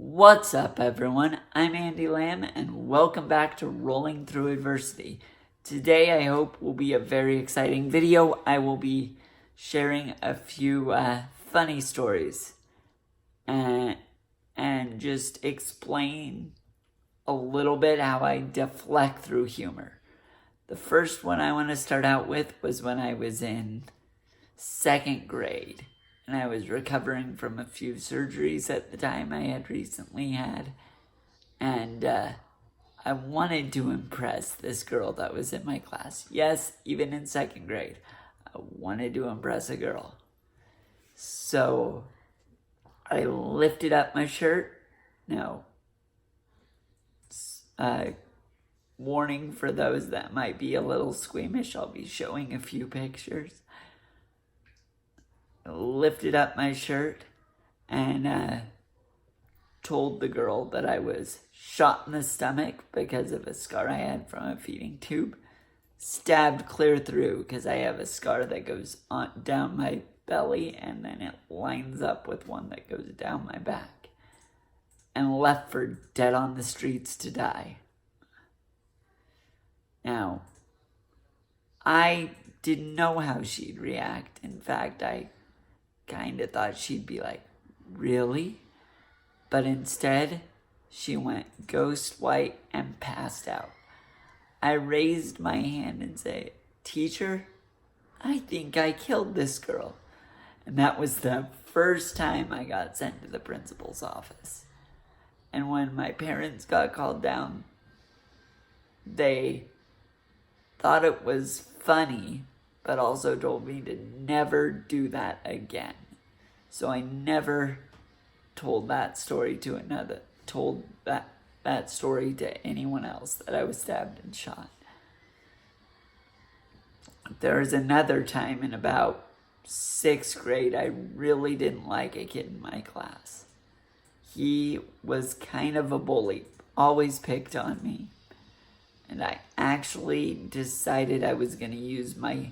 What's up, everyone? I'm Andy Lamb, and welcome back to Rolling Through Adversity. Today, I hope will be a very exciting video. I will be sharing a few funny stories and just explain a little bit how I deflect through humor. The first one I want to start out with was when I was in second grade. And I was recovering from a few surgeries at the time I had recently had. And I wanted to impress this girl that was in my class. Yes, even in second grade, I wanted to impress a girl. So I lifted up my shirt. Now, warning for those that might be a little squeamish, I'll be showing a few pictures. Lifted up my shirt and told the girl that I was shot in the stomach because of a scar I had from a feeding tube. Stabbed clear through because I have a scar that goes on down my belly and then it lines up with one that goes down my back. And left for dead on the streets to die. Now, I didn't know how she'd react. In fact, I kind of thought she'd be like, really? But instead, she went ghost white and passed out. I raised my hand and said, "Teacher, I think I killed this girl." And that was the first time I got sent to the principal's office. And when my parents got called down, they thought it was funny, but also told me to never do that again. So I never told that story to that story to anyone else that I was stabbed and shot. There was another time in about sixth grade, I really didn't like a kid in my class. He was kind of a bully, always picked on me. And I actually decided I was going to use my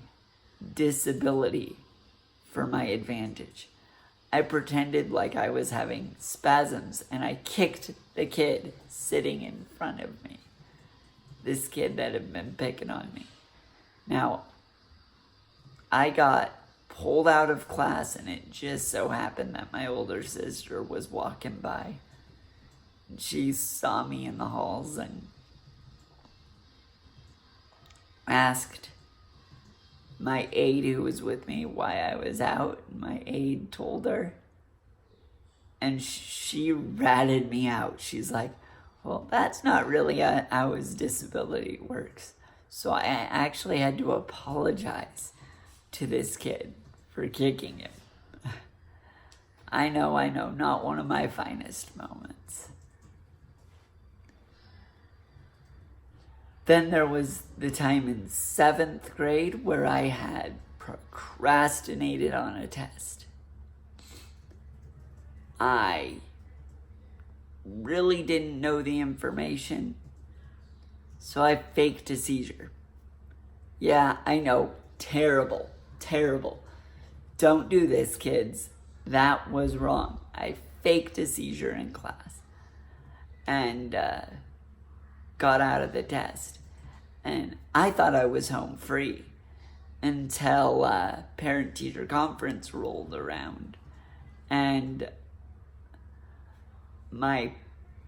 disability for my advantage. I pretended like I was having spasms and I kicked the kid sitting in front of me. This kid that had been picking on me. Now, I got pulled out of class and it just so happened that my older sister was walking by. She saw me in the halls and asked my aide who was with me why I was out. My aide told her. And she ratted me out. She's like, well, that's not really how his disability works. So I actually had to apologize to this kid for kicking him. I know, not one of my finest moments. Then there was the time in seventh grade where I had procrastinated on a test. I really didn't know the information, so I faked a seizure. Yeah, I know, terrible. Don't do this, kids. That was wrong. I faked a seizure in class and got out of the test. And I thought I was home free until parent-teacher conference rolled around. And my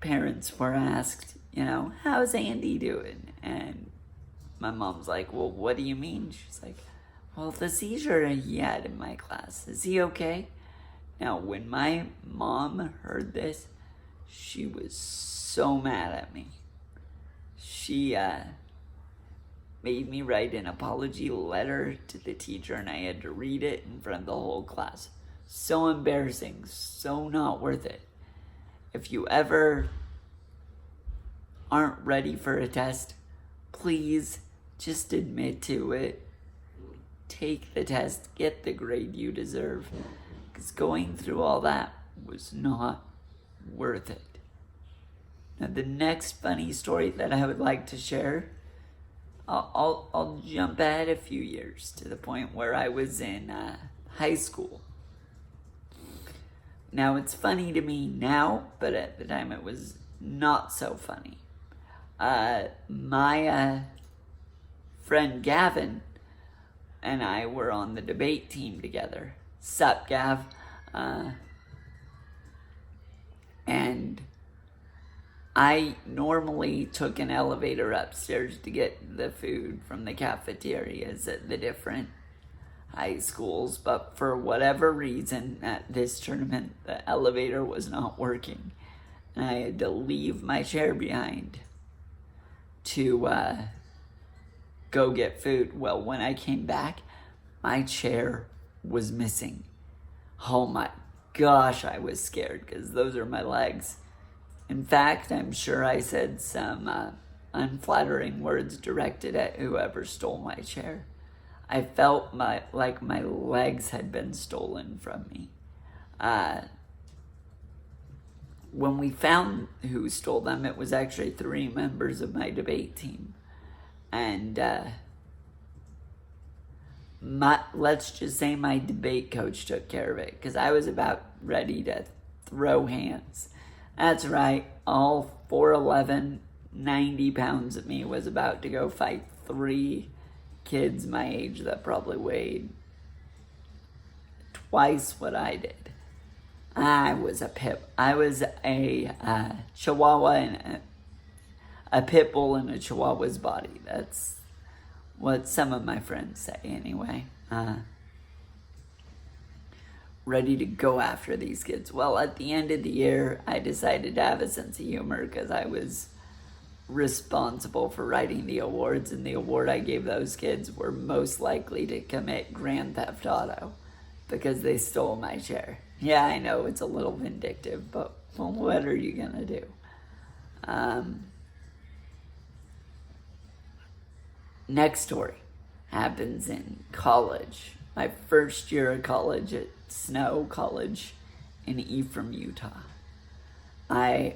parents were asked, how's Andy doing? And my mom's like, well, what do you mean? She's like, well, the seizure he had in my class, is he okay? Now, when my mom heard this, she was so mad at me. She made me write an apology letter to the teacher and I had to read it in front of the whole class. So embarrassing, so not worth it. If you ever aren't ready for a test, please just admit to it. Take the test, get the grade you deserve. Because going through all that was not worth it. Now, the next funny story that I would like to share, I'll jump ahead a few years to the point where I was in high school. Now, it's funny to me now, but at the time it was not so funny. My friend Gavin and I were on the debate team together. Sup, Gav? And I normally took an elevator upstairs to get the food from the cafeterias at the different high schools, but for whatever reason at this tournament, the elevator was not working. And I had to leave my chair behind to go get food. Well, when I came back, my chair was missing. Oh my gosh, I was scared because those are my legs. In fact, I'm sure I said some unflattering words directed at whoever stole my chair. I felt like my legs had been stolen from me. When we found who stole them, it was actually 3 members of my debate team. And let's just say my debate coach took care of it, because I was about ready to throw hands. That's right, all 4'11", 90 pounds of me was about to go fight 3 kids my age that probably weighed twice what I did. I was a Chihuahua and a pit bull in a Chihuahua's body. That's what some of my friends say anyway. Ready to go after these kids. Well, at the end of the year, I decided to have a sense of humor because I was responsible for writing the awards, and the award I gave those kids were most likely to commit Grand Theft Auto because they stole my chair. Yeah, I know it's a little vindictive, but well, what are you gonna do? Next story happens in college. My first year of college at Snow College in Ephraim, Utah. I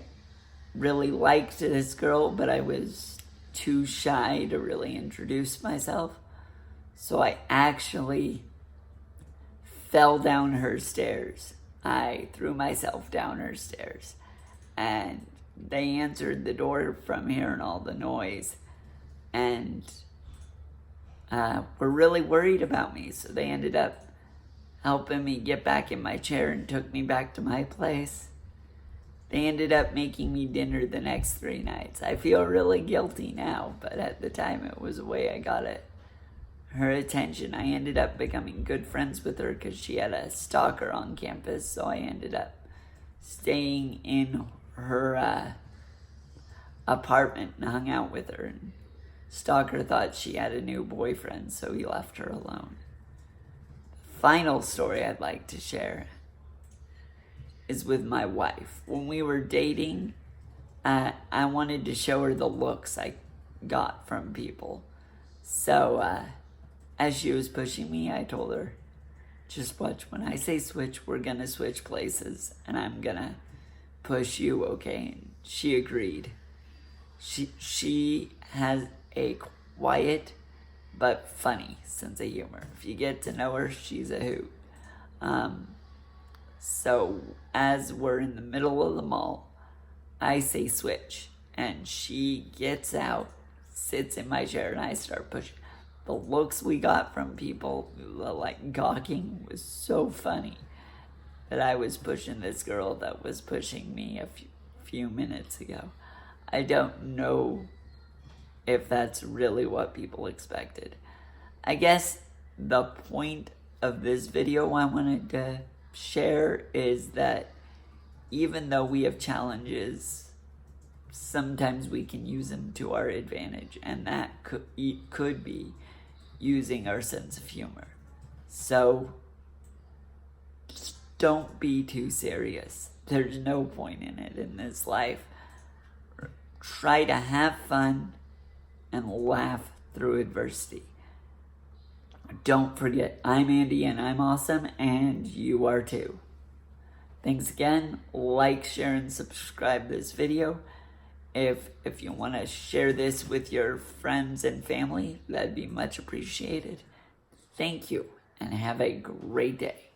really liked this girl, but I was too shy to really introduce myself. So I actually fell down her stairs. I threw myself down her stairs. And they answered the door from hearing all the noise. And were really worried about me. So they ended up helping me get back in my chair and took me back to my place. They ended up making me dinner the next 3 nights. I feel really guilty now, but at the time it was a way I got her attention. I ended up becoming good friends with her because she had a stalker on campus, so I ended up staying in her apartment and hung out with her. And stalker thought she had a new boyfriend, so he left her alone. The final story I'd like to share is with my wife. When we were dating, I wanted to show her the looks I got from people. So as she was pushing me, I told her, just watch, when I say switch, we're gonna switch places and I'm gonna push you, okay? And she agreed. She has a quiet but funny sense of humor. If you get to know her, she's a hoot. So as we're in the middle of the mall, I say switch, and she gets out, sits in my chair, and I start pushing. The looks we got from people, like gawking, was so funny that I was pushing this girl that was pushing me a few minutes ago. I don't know if that's really what people expected. I guess the point of this video I wanted to share is that even though we have challenges, sometimes we can use them to our advantage, and that could be using our sense of humor. So just don't be too serious. There's no point in it in this life. Try to have fun and laugh through adversity. Don't forget, I'm Andy and I'm awesome, and you are too. Thanks again. Like, share, and subscribe this video. If you want to share this with your friends and family, that'd be much appreciated. Thank you, and have a great day.